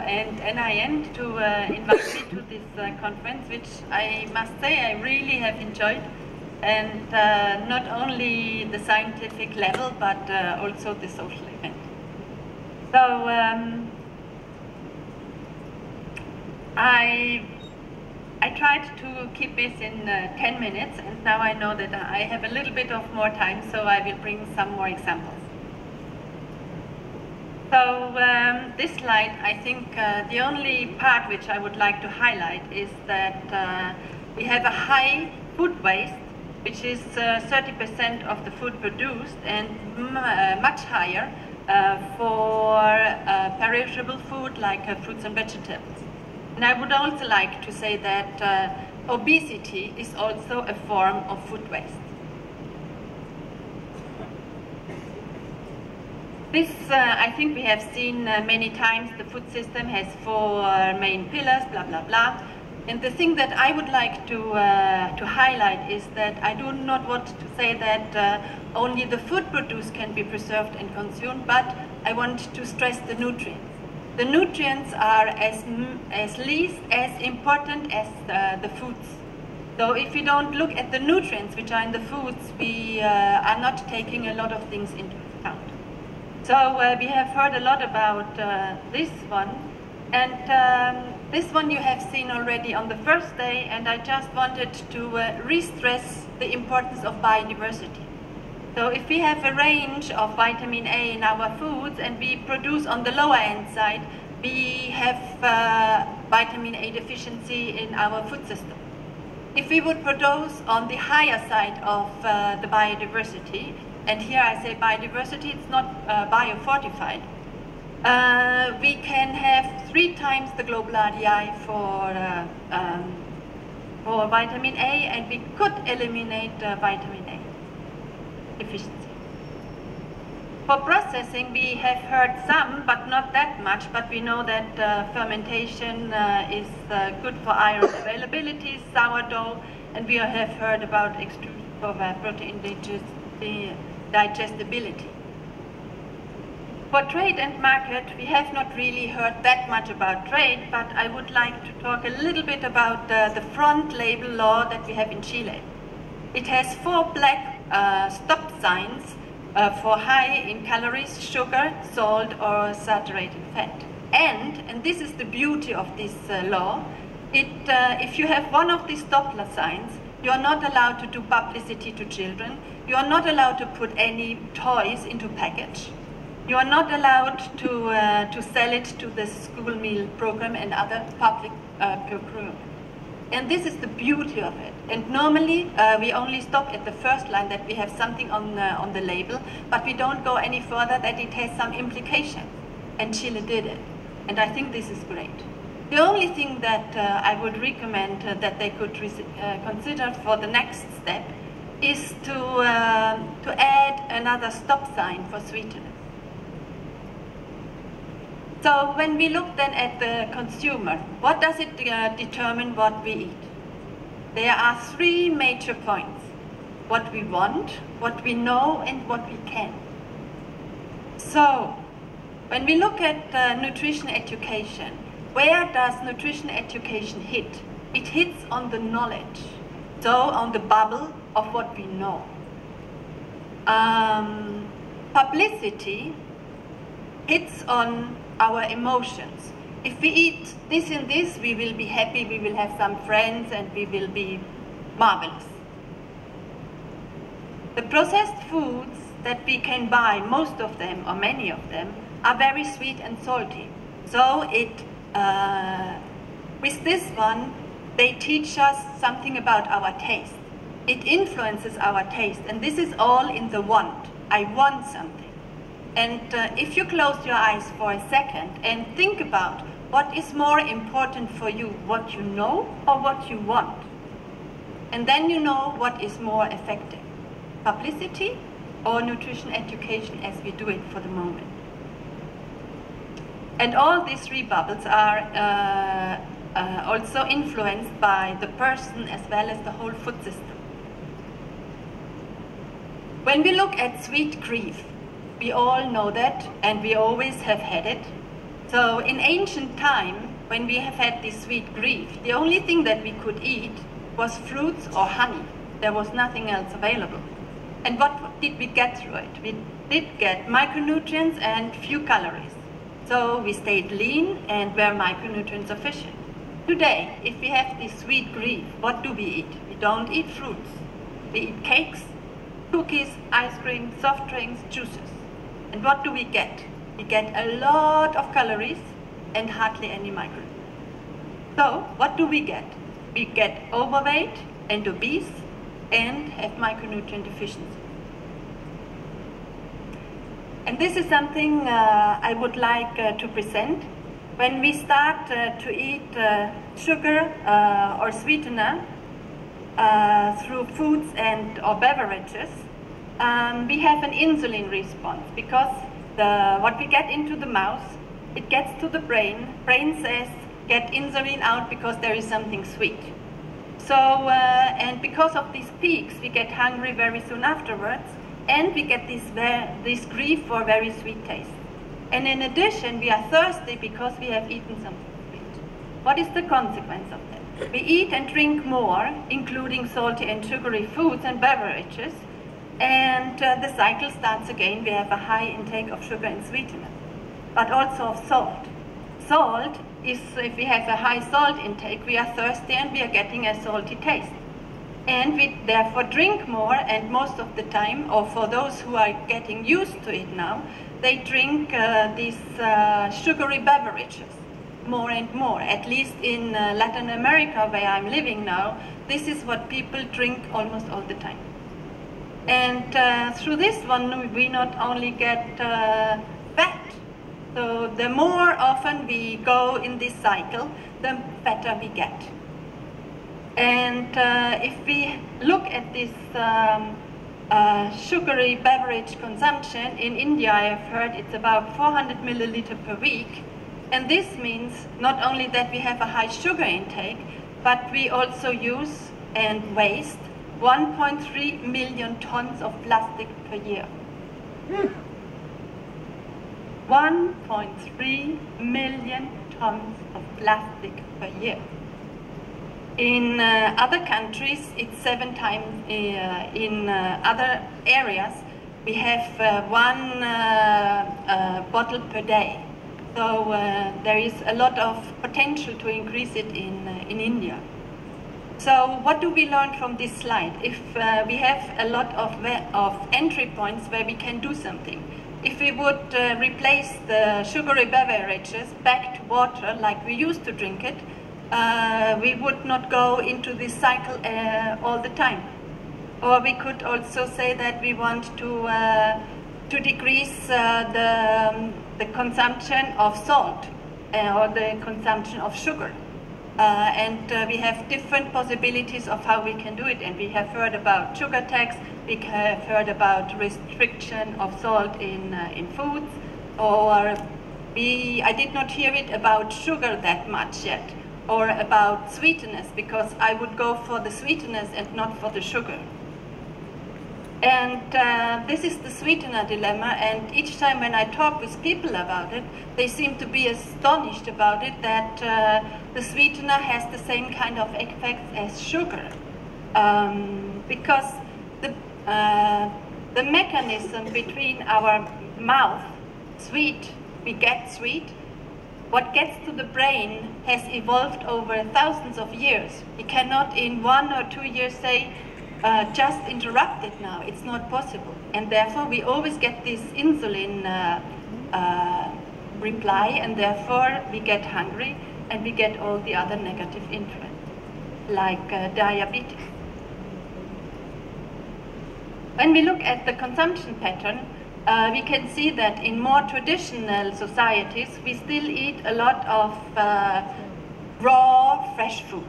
and NIN to invite me to this conference, which I must say I really have enjoyed, and not only the scientific level, but also the social event. So I tried to keep this in 10 minutes, and now I know that I have a little bit of more time, so I will bring some more examples. So this slide, I think the only part which I would like to highlight is that we have a high food waste, which is 30% of the food produced, and much higher for perishable food like fruits and vegetables. And I would also like to say that obesity is also a form of food waste. This, I think we have seen many times, the food system has 4 main pillars, blah, blah, blah. And the thing that I would like to highlight is that I do not want to say that only the food produced can be preserved and consumed, but I want to stress the nutrients. The nutrients are as least as important as the foods. So if we don't look at the nutrients which are in the foods, we are not taking a lot of things into account. So we have heard a lot about this one, and this one you have seen already on the first day, and I just wanted to re-stress the importance of biodiversity. So if we have a range of vitamin A in our foods and we produce on the lower end side, we have vitamin A deficiency in our food system. If we would produce on the higher side of the biodiversity, and here I say biodiversity, it's not biofortified, we can have 3 times the global RDI for vitamin A, and we could eliminate vitamin A deficiency. For processing, we have heard some, but not that much, but we know that fermentation is good for iron availability, sourdough, and we have heard about extrusion for protein digestibility. For trade and market, we have not really heard that much about trade, but I would like to talk a little bit about the front label law that we have in Chile. It has 4 black stop signs for high in calories, sugar, salt, or saturated fat. And this is the beauty of this law, if you have one of these stop signs, you are not allowed to do publicity to children, you are not allowed to put any toys into package, you are not allowed to sell it to the school meal program and other public procurement. And this is the beauty of it. And normally we only stop at the first line that we have something on the label, but we don't go any further that it has some implication. And Chile did it. And I think this is great. The only thing that I would recommend that they could consider for the next step is to add another stop sign for sweeteners. So when we look then at the consumer, what does it determine what we eat? There are 3 major points: what we want, what we know, and what we can. So when we look at nutrition education, where does nutrition education hit? It hits on the knowledge, so on the bubble of what we know. Publicity hits on our emotions. If we eat this and this, we will be happy, we will have some friends, and we will be marvelous. The processed foods that we can buy, most of them or many of them, are very sweet and salty. So with this one, they teach us something about our taste. It influences our taste, and this is all in the want. I want something. And if you close your eyes for a second and think about what is more important for you, what you know or what you want, and then you know what is more effective, publicity or nutrition education as we do it for the moment. And all these 3 bubbles are also influenced by the person as well as the whole food system. When we look at sweet grief, we all know that, and we always have had it. So in ancient time, when we have had this sweet grief, the only thing that we could eat was fruits or honey. There was nothing else available. And what did we get through it? We did get micronutrients and few calories. So we stayed lean and were micronutrient sufficient. Today, if we have this sweet grief, what do we eat? We don't eat fruits. We eat cakes, cookies, ice cream, soft drinks, juices. And what do we get? We get a lot of calories and hardly any micronutrients. So what do we get? We get overweight and obese and have micronutrient deficiency. And this is something I would like to present. When we start to eat sugar or sweetener through foods and or beverages, we have an insulin response because what we get into the mouth, it gets to the brain. Brain says, get insulin out because there is something sweet. So, and because of these peaks, we get hungry very soon afterwards, and we get this grief for very sweet taste. And in addition, we are thirsty because we have eaten something sweet. What is the consequence of that? We eat and drink more, including salty and sugary foods and beverages, and the cycle starts again. We have a high intake of sugar and sweetener, but also of salt. Salt is, if we have a high salt intake, we are thirsty and we are getting a salty taste. And we therefore drink more, and most of the time, or for those who are getting used to it now, they drink these sugary beverages more and more. At least in Latin America, where I'm living now, this is what people drink almost all the time. And through this one, we not only get fat. So the more often we go in this cycle, the fatter we get. And if we look at this sugary beverage consumption, in India I have heard it's about 400 milliliters per week. And this means not only that we have a high sugar intake, but we also use and waste 1.3 million tons of plastic per year. 1.3 million tons of plastic per year. In other countries, it's 7 times. In other areas, we have 1 bottle per day. So there is a lot of potential to increase it in India. So what do we learn from this slide? If we have a lot of entry points where we can do something. If we would replace the sugary beverages back to water like we used to drink it, we would not go into this cycle all the time. Or we could also say that we want to decrease the consumption of salt or the consumption of sugar. And we have different possibilities of how we can do it. And we have heard about sugar tax, we have heard about restriction of salt in foods, or I did not hear it about sugar that much yet, or about sweeteners, because I would go for the sweeteners and not for the sugar. And this is the sweetener dilemma, and each time when I talk with people about it, they seem to be astonished about it, that the sweetener has the same kind of effects as sugar. Because the mechanism between our mouth, sweet, we get sweet, what gets to the brain has evolved over thousands of years. We cannot in 1 or 2 years say, just interrupt it now. It's not possible. And therefore we always get this insulin reply, and therefore we get hungry and we get all the other negative influence, like diabetes. When we look at the consumption pattern, we can see that in more traditional societies, we still eat a lot of raw, fresh foods.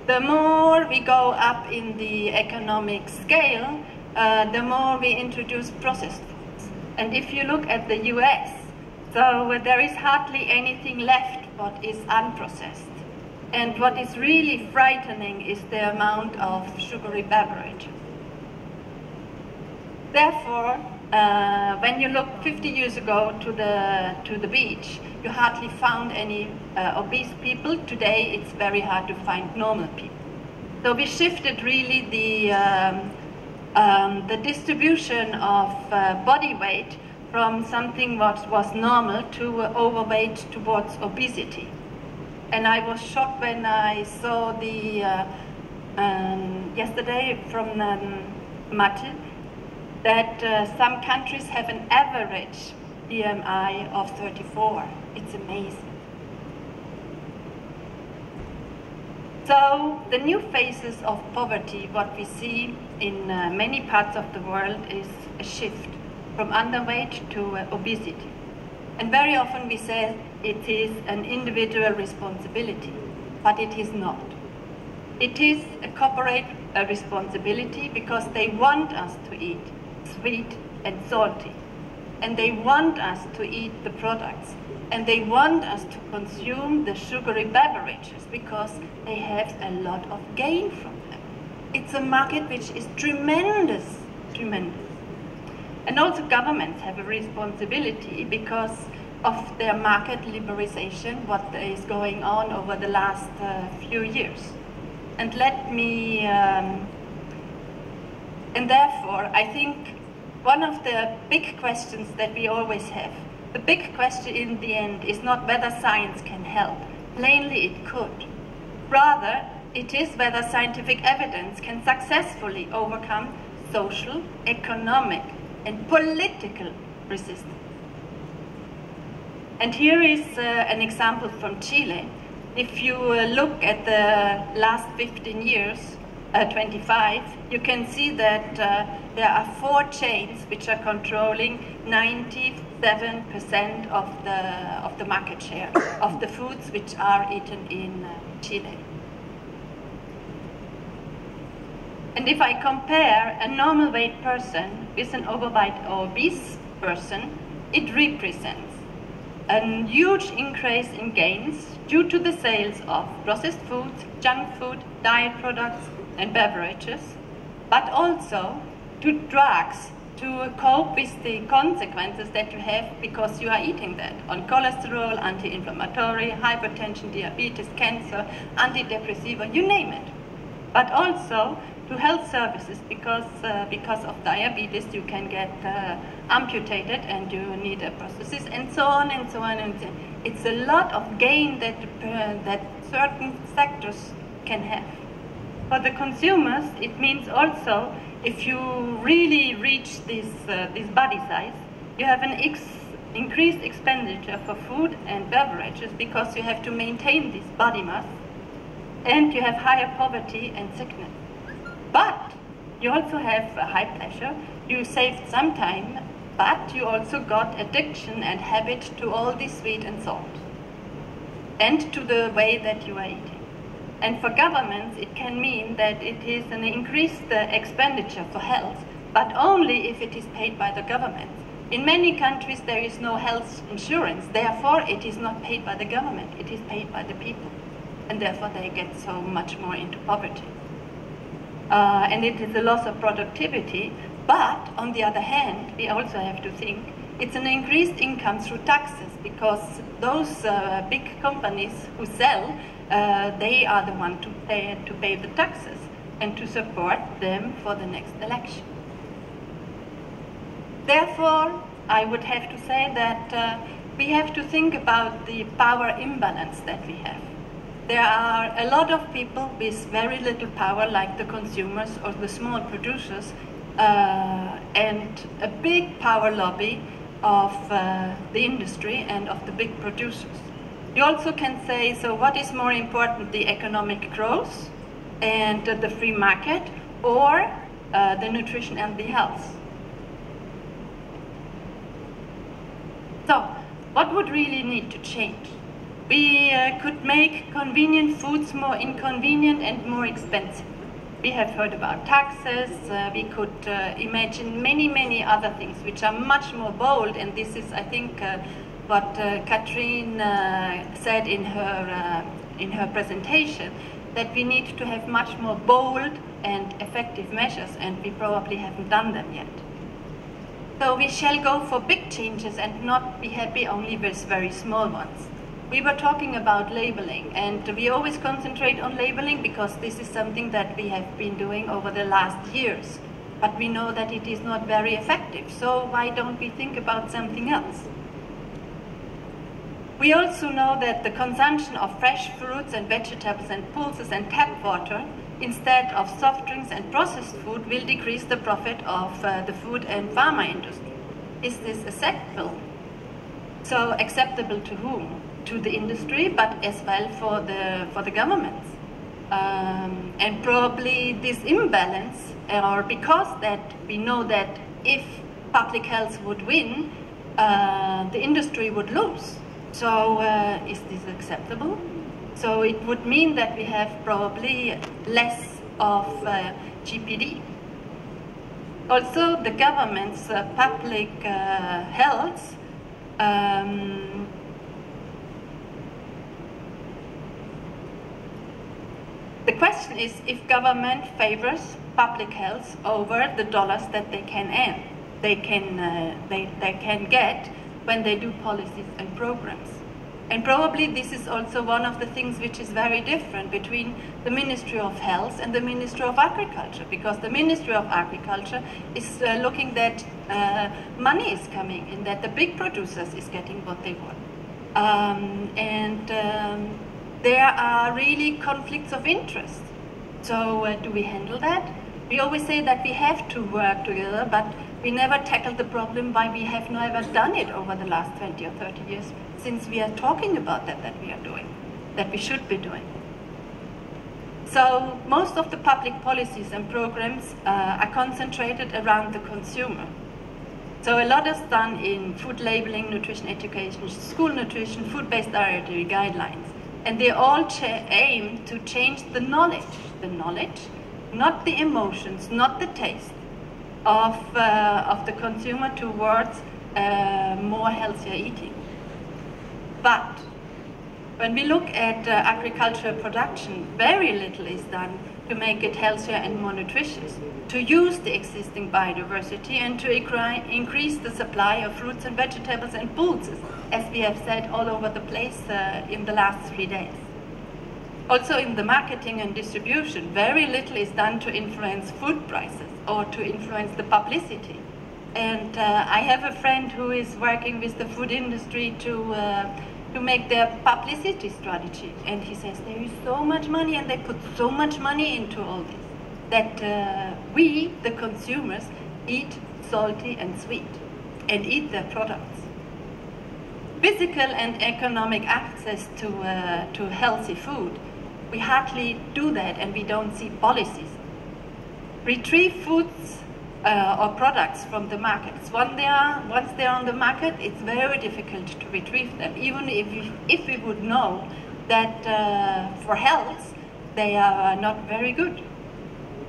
The more we go up in the economic scale, the more we introduce processed foods. And if you look at the US, so there is hardly anything left what is unprocessed. And what is really frightening is the amount of sugary beverages. Therefore, when you look 50 years ago to the beach, you hardly found any obese people. Today, it's very hard to find normal people. So we shifted really the distribution of body weight from something what was normal to overweight towards obesity. And I was shocked when I saw the yesterday from Mate that some countries have an average BMI of 34. It's amazing. So the new phases of poverty, what we see in many parts of the world, is a shift from underweight to obesity. And very often we say it is an individual responsibility, but it is not. It is a corporate responsibility because they want us to eat sweet and salty. And they want us to eat the products. And they want us to consume the sugary beverages because they have a lot of gain from them. It's a market which is tremendous, tremendous. And also governments have a responsibility because of their market liberalization, what is going on over the last few years. And and therefore, I think one of the big questions that we always have, the big question in the end is not whether science can help. Plainly it could. Rather, it is whether scientific evidence can successfully overcome social, economic, and political resistance. And here is an example from Chile. If you look at the last 15 years, 25, you can see that there are 4 chains which are controlling 97% of the market share of the foods which are eaten in Chile. And if I compare a normal weight person with an overweight or obese person, it represents a huge increase in gains due to the sales of processed foods, junk food, diet products, and beverages, but also to drugs to cope with the consequences that you have because you are eating that on cholesterol, anti-inflammatory, hypertension, diabetes, cancer, antidepressiva, you name it. But also to health services because of diabetes you can get amputated and you need a prosthesis and so on and so on and so on. It's a lot of gain that certain sectors can have. For the consumers, it means also if you really reach this body size, you have an increased expenditure for food and beverages because you have to maintain this body mass, and you have higher poverty and sickness. But you also have high pressure, you saved some time, but you also got addiction and habit to all this sweet and salt, and to the way that you are eating. And for governments, it can mean that it is an increased expenditure for health, but only if it is paid by the government. In many countries, there is no health insurance. Therefore, it is not paid by the government. It is paid by the people. And therefore, they get so much more into poverty. And it is a loss of productivity. But on the other hand, we also have to think it's an increased income through taxes because those big companies who sell, they are the ones to pay the taxes and to support them for the next election. Therefore, I would have to say that we have to think about the power imbalance that we have. There are a lot of people with very little power, like the consumers or the small producers, and a big power lobby of the industry and of the big producers. You also can say, so what is more important, the economic growth and the free market, or the nutrition and the health? So, what would really need to change? We could make convenient foods more inconvenient and more expensive. We have heard about taxes, we could imagine many, many other things which are much more bold, and this is, I think, what Catherine said in her presentation, that we need to have much more bold and effective measures, and we probably haven't done them yet. So we shall go for big changes and not be happy only with very small ones. We were talking about labeling, and we always concentrate on labeling because this is something that we have been doing over the last years. But we know that it is not very effective, so why don't we think about something else? We also know that the consumption of fresh fruits and vegetables and pulses and tap water instead of soft drinks and processed food will decrease the profit of the food and pharma industry. Is this acceptable? So acceptable to whom? To the industry, but as well for the governments. And probably this imbalance, or because that we know that if public health would win, the industry would lose. So is this acceptable? So it would mean that we have probably less of GPD. Also, the government's public health the question is if government favors public health over the dollars that they can earn, they can get when they do policies and programs. And probably this is also one of the things which is very different between the Ministry of Health and the Ministry of Agriculture, because the Ministry of Agriculture is looking that money is coming and that the big producers is getting what they want. There are really conflicts of interest. So do we handle that? We always say that we have to work together, but we never tackle the problem why we have never done it over the last 20 or 30 years, since we are talking about that we are doing, that we should be doing. So most of the public policies and programs are concentrated around the consumer. So a lot is done in food labeling, nutrition education, school nutrition, food-based dietary guidelines. And they all aim to change the knowledge, not the emotions, not the taste of the consumer towards more healthier eating. But when we look at agricultural production, very little is done to make it healthier and more nutritious, to use the existing biodiversity and to increase the supply of fruits and vegetables and pulses, as we have said all over the place in the last 3 days. Also in the marketing and distribution, very little is done to influence food prices or to influence the publicity. And I have a friend who is working with the food industry to make their publicity strategy. And he says there is so much money and they put so much money into all this that we, the consumers, eat salty and sweet and eat their products. Physical and economic access to healthy food, we hardly do that and we don't see policies. Retrieve foods or products from the markets. Once they are on the market, it's very difficult to retrieve them, even if we would know that for health they are not very good.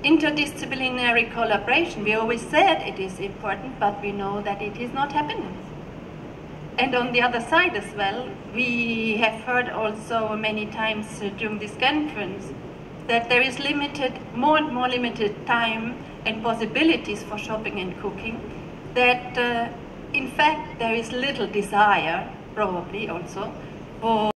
Interdisciplinary collaboration, we always said it is important, but we know that it is not happening. And on the other side as well, we have heard also many times during this conference that there is more and more limited time and possibilities for shopping and cooking, that in fact there is little desire, probably also, for